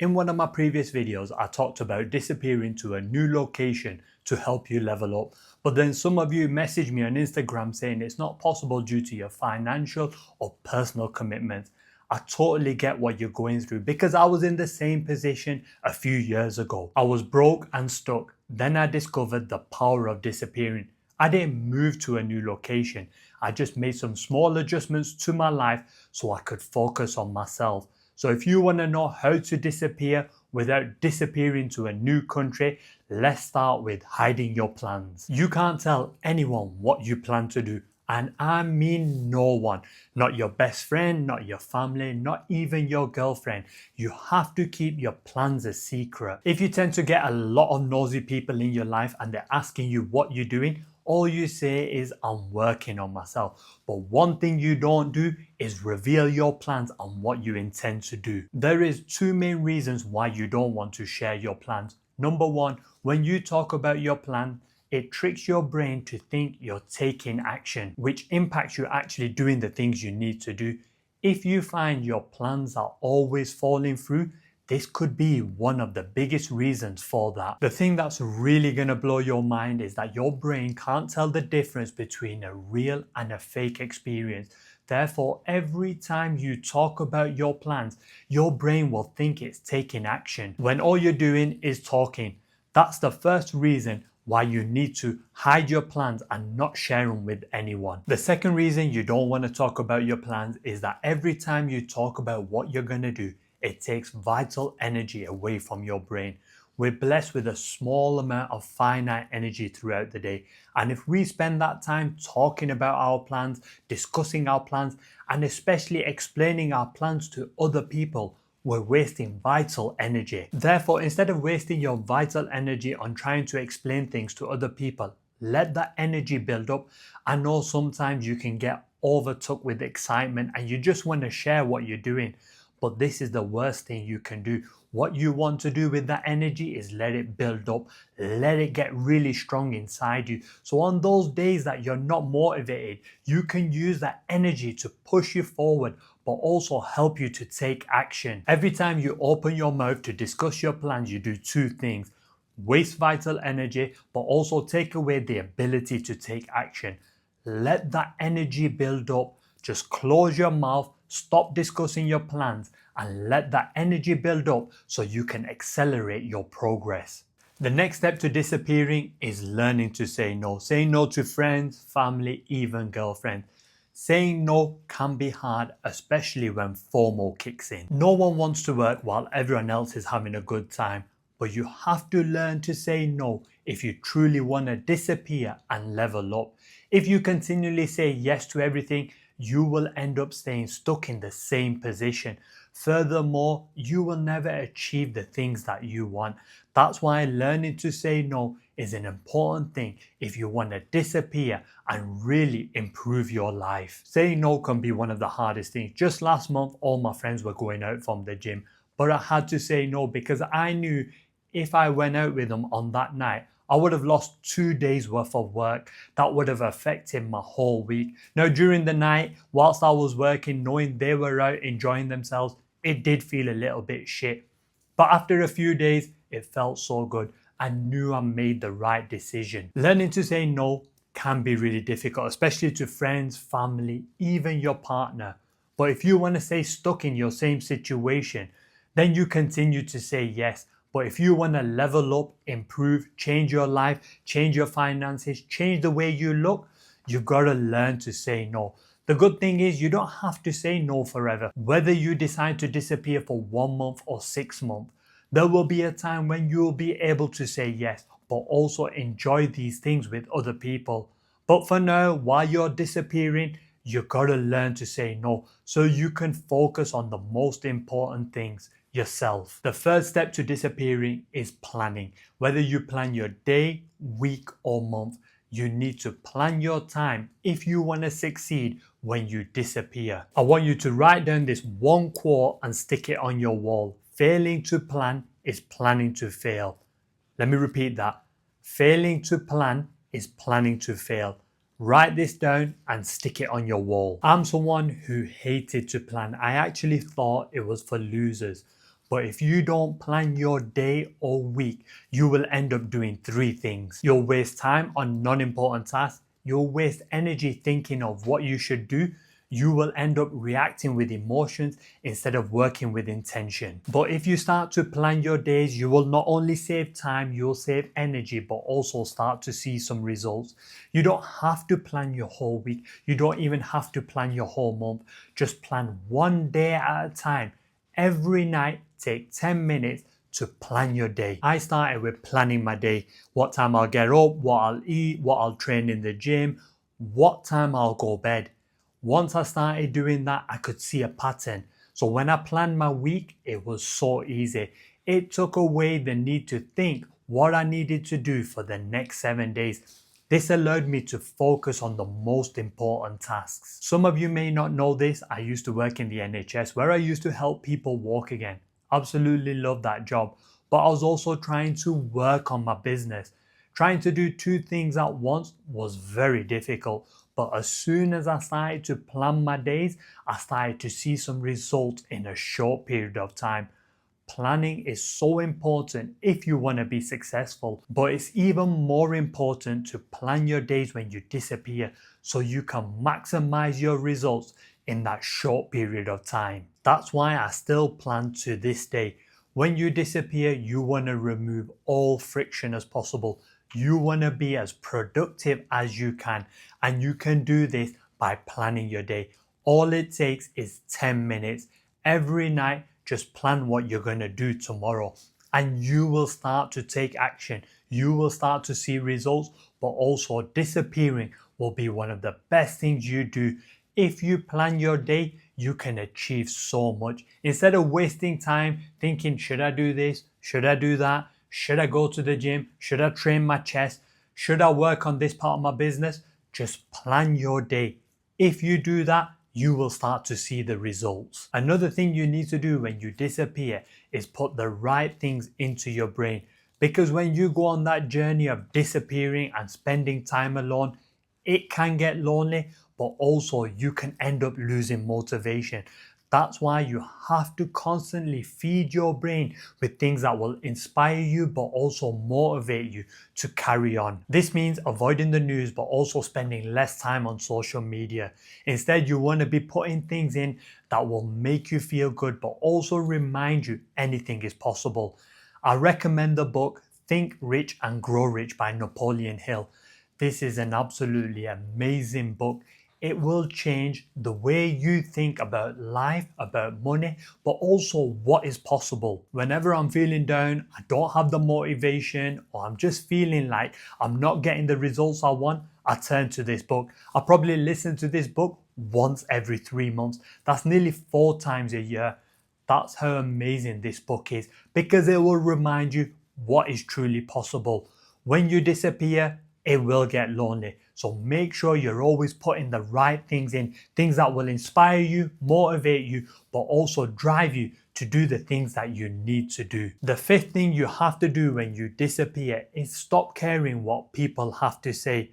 In one of my previous videos, I talked about disappearing to a new location to help you level up. But then some of you messaged me on Instagram saying it's not possible due to your financial or personal commitments. I totally get what you're going through because I was in the same position a few years ago. I was broke and stuck. Then I discovered the power of disappearing. I didn't move to a new location. I just made some small adjustments to my life so I could focus on myself. So if you want to know how to disappear without disappearing to a new country, let's start with hiding your plans. You can't tell anyone what you plan to do. And I mean no one, not your best friend, not your family, not even your girlfriend. You have to keep your plans a secret. If you tend to get a lot of nosy people in your life and they're asking you what you're doing, all you say is, I'm working on myself. But one thing you don't do is reveal your plans and what you intend to do. There is two main reasons why you don't want to share your plans. Number one, when you talk about your plan, it tricks your brain to think you're taking action, which impacts you actually doing the things you need to do. If you find your plans are always falling through, this could be one of the biggest reasons for that. The thing that's really going to blow your mind is that your brain can't tell the difference between a real and a fake experience. Therefore, every time you talk about your plans, your brain will think it's taking action when all you're doing is talking. That's the first reason why you need to hide your plans and not share them with anyone. The second reason you don't want to talk about your plans is that every time you talk about what you're going to do, it takes vital energy away from your brain. We're blessed with a small amount of finite energy throughout the day. And if we spend that time talking about our plans, discussing our plans, and especially explaining our plans to other people, we're wasting vital energy. Therefore, instead of wasting your vital energy on trying to explain things to other people, let that energy build up. I know sometimes you can get overtook with excitement and you just want to share what you're doing. But this is the worst thing you can do. What you want to do with that energy is let it build up, let it get really strong inside you. So on those days that you're not motivated, you can use that energy to push you forward, but also help you to take action. Every time you open your mouth to discuss your plans, you do two things: waste vital energy, but also take away the ability to take action. Let that energy build up. Just close your mouth, stop discussing your plans, and let that energy build up so you can accelerate your progress. The next step to disappearing is learning to say no. Saying no to friends, family, even girlfriend. Saying no can be hard, especially when FOMO kicks in. No one wants to work while everyone else is having a good time, but you have to learn to say no if you truly want to disappear and level up. If you continually say yes to everything, you will end up staying stuck in the same position. Furthermore, you will never achieve the things that you want. That's why learning to say no is an important thing if you want to disappear and really improve your life. Saying no can be one of the hardest things. Just last month, all my friends were going out from the gym, but I had to say no because I knew if I went out with them on that night, I would have lost 2 days worth of work. That would have affected my whole week. Now, during the night, whilst I was working, knowing they were out enjoying themselves, it did feel a little bit shit. But after a few days, it felt so good. I knew I made the right decision. Learning to say no can be really difficult, especially to friends, family, even your partner. But if you want to stay stuck in your same situation, then you continue to say yes. But if you want to level up, improve, change your life, change your finances, change the way you look, you've got to learn to say no. The good thing is you don't have to say no forever. Whether you decide to disappear for 1 month or 6 months, there will be a time when you will be able to say yes, but also enjoy these things with other people. But for now, while you're disappearing, you gotta learn to say no so you can focus on the most important things, yourself. The third step to disappearing is planning. Whether you plan your day, week, or month, you need to plan your time if you want to succeed when you disappear. I want you to write down this one quote and stick it on your wall. Failing to plan is planning to fail. Let me repeat that. Failing to plan is planning to fail. Write this down and stick it on your wall. I'm someone who hated to plan. I actually thought it was for losers. But if you don't plan your day or week, you will end up doing three things. You'll waste time on non-important tasks. You'll waste energy thinking of what you should do. You will end up reacting with emotions instead of working with intention. But if you start to plan your days, you will not only save time, you'll save energy, but also start to see some results. You don't have to plan your whole week. You don't even have to plan your whole month. Just plan one day at a time. Every night, take 10 minutes to plan your day. I started with planning my day. What time I'll get up, what I'll eat, what I'll train in the gym, what time I'll go bed. Once I started doing that, I could see a pattern. So when I planned my week, it was so easy. It took away the need to think what I needed to do for the next 7 days. This allowed me to focus on the most important tasks. Some of you may not know this. I used to work in the NHS where I used to help people walk again. Absolutely loved that job. But I was also trying to work on my business. Trying to do two things at once was very difficult. But as soon as I started to plan my days, I started to see some results in a short period of time. Planning is so important if you want to be successful, but it's even more important to plan your days when you disappear so you can maximize your results in that short period of time. That's why I still plan to this day. When you disappear, you want to remove all friction as possible. You want to be as productive as you can, and you can do this by planning your day. All it takes is 10 minutes. Every night, just plan what you're going to do tomorrow, and you will start to take action. You will start to see results, but also disappearing will be one of the best things you do. If you plan your day, you can achieve so much. Instead of wasting time thinking, should I do this? Should I do that? Should I go to the gym? Should I train my chest? Should I work on this part of my business? Just plan your day. If you do that, you will start to see the results. Another thing you need to do when you disappear is put the right things into your brain. Because when you go on that journey of disappearing and spending time alone, it can get lonely, but also you can end up losing motivation. That's why you have to constantly feed your brain with things that will inspire you but also motivate you to carry on. This means avoiding the news but also spending less time on social media. Instead, you want to be putting things in that will make you feel good but also remind you anything is possible. I recommend the book Think Rich and Grow Rich by Napoleon Hill. This is an absolutely amazing book. It will change the way you think about life, about money, but also what is possible. Whenever I'm feeling down, I don't have the motivation, or I'm just feeling like I'm not getting the results I want, I turn to this book. I probably listen to this book once every 3 months. That's nearly 4 times a year. That's how amazing this book is, because it will remind you what is truly possible. When you disappear, it will get lonely. So make sure you're always putting the right things in, things that will inspire you, motivate you, but also drive you to do the things that you need to do. The 5th thing you have to do when you disappear is stop caring what people have to say.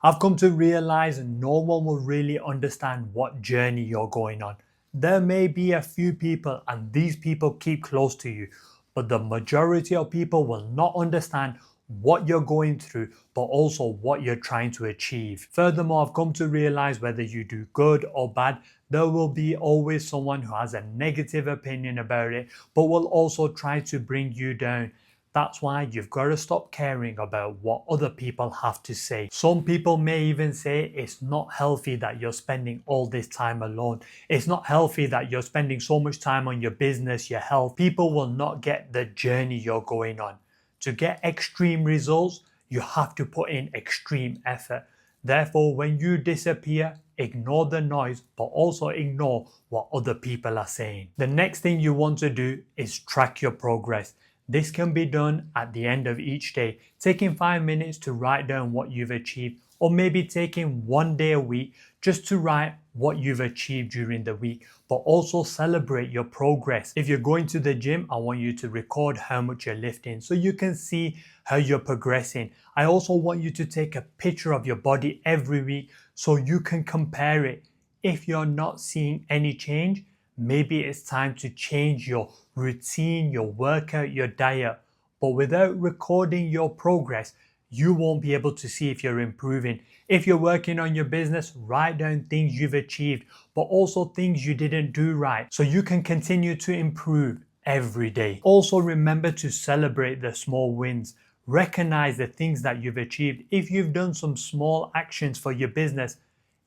I've come to realize no one will really understand what journey you're going on. There may be a few people, and these people keep close to you, but the majority of people will not understand what you're going through, but also what you're trying to achieve. Furthermore, I've come to realize whether you do good or bad, there will be always someone who has a negative opinion about it, but will also try to bring you down. That's why you've got to stop caring about what other people have to say. Some people may even say it's not healthy that you're spending all this time alone. It's not healthy that you're spending so much time on your business, your health. People will not get the journey you're going on. To get extreme results, you have to put in extreme effort. Therefore, when you disappear, ignore the noise, but also ignore what other people are saying. The next thing you want to do is track your progress. This can be done at the end of each day, taking 5 minutes to write down what you've achieved, or maybe taking 1 day a week just to write what you've achieved during the week, but also celebrate your progress. If you're going to the gym, I want you to record how much you're lifting so you can see how you're progressing. I also want you to take a picture of your body every week so you can compare it. If you're not seeing any change, Maybe it's time to change your routine, your workout, your diet. But without recording your progress, you won't be able to see if you're improving. If you're working on your business, write down things you've achieved, but also things you didn't do right, so you can continue to improve every day. Also remember to celebrate the small wins. Recognize the things that you've achieved. If you've done some small actions for your business,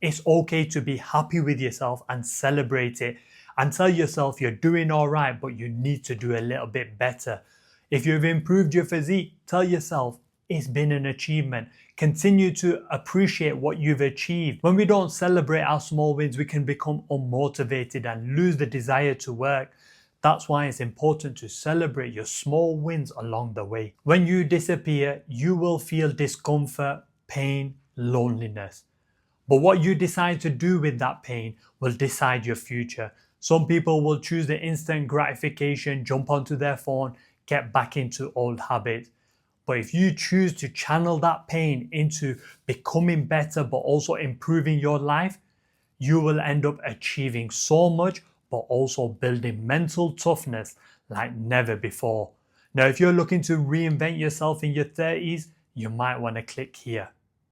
it's okay to be happy with yourself and celebrate it and tell yourself you're doing all right, but you need to do a little bit better. If you've improved your physique, tell yourself it's been an achievement. Continue to appreciate what you've achieved. When we don't celebrate our small wins, we can become unmotivated and lose the desire to work. That's why it's important to celebrate your small wins along the way. When you disappear, you will feel discomfort, pain, loneliness. But what you decide to do with that pain will decide your future. Some people will choose the instant gratification, jump onto their phone, get back into old habits. But if you choose to channel that pain into becoming better but also improving your life, you will end up achieving so much but also building mental toughness like never before. Now, if you're looking to reinvent yourself in your 30s, you might want to click here.